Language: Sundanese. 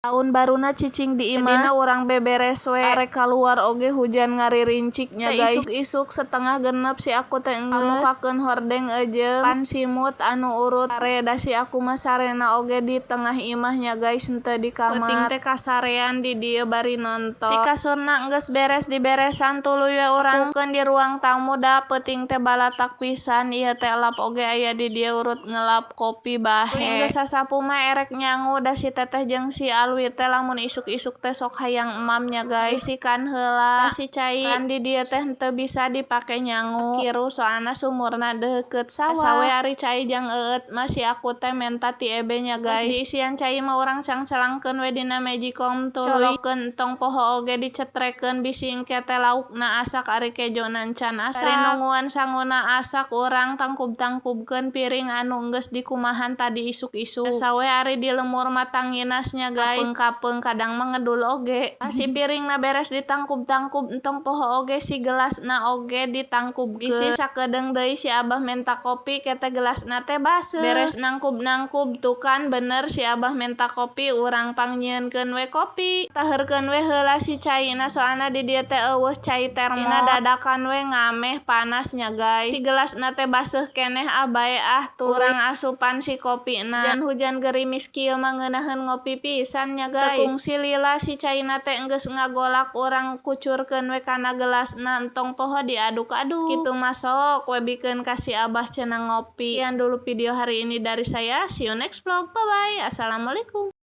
Tahun baruna cicing di imah dina urang beberes we arek kaluar oge hujan ngaririnciknya guys. Isuk-isuk setengah genep si aku teh enggeus mukakeun hordeng ejeung pan simut anu urut sare da si aku mah sarena oge di tengah imahnya guys henteu di kamar. Peuting teh kasarean di dieu bari nonton. Si kasurna geus beres diberesan tuluy we urang kukeun di ruang tamu da peuting teh balatak pisan ieu teh lap oge aya di dieu urut ngelap kopi bahe. Geus sasapu mah erek nyangu da si teteh jeung si Alwi teh lamun isuk-isuk teh sok hayang emamnya guys. Bisikan heula si cai kan di dieu teh henteu bisa dipake nyangu kiru soalna sumurna deukeut sawah. Sawe ari cai jeung eueut mah si aku teh menta ti ebe nya guys. Diisian cai mah urang cangcelangkeun we dina magicom tuluy colokeun entong poho oge dicetrekeun bisi engke teh laukna asak ari kejonan can asak. Bari nungguan sanguna asak urang tangkub-tangkubkeun piring anu geus dikumahan tadi isuk-isuk. Sawe ari di lemur matang nginasnya guys. Kapeung kadang mah ngedul oge. Si piringna beres ditangkub-tangkub entong poho oge si gelasna oge ditangkubkeun. Bisi sakedeung deui si abah menta kopi kete gelasna teh baseuh. Beres nangkub-nangkub tuh kan bener si abah menta kopi urang pangnyeunkeun we kopi. Taheurkeun we heula si caina soalna di dieu teh eueuh cai termos. Dina dadakan we ngameh panasnya guys. Si gelasna teh baseuh keneh bae tuh urang asupan si kopina. Hujan gerimis kieu mah ngeunaheun ngopi pisan nya guys. Tekungsi lila si caina teh geus ngagolak urang kucurkeun we kana gelasna entong poho diaduk-aduk. Kitu mah sok we bikeun ka si abah cenah ngopi. Sekian dulu video hari ini dari saya. See you next vlog. Bye bye. Assalamualaikum.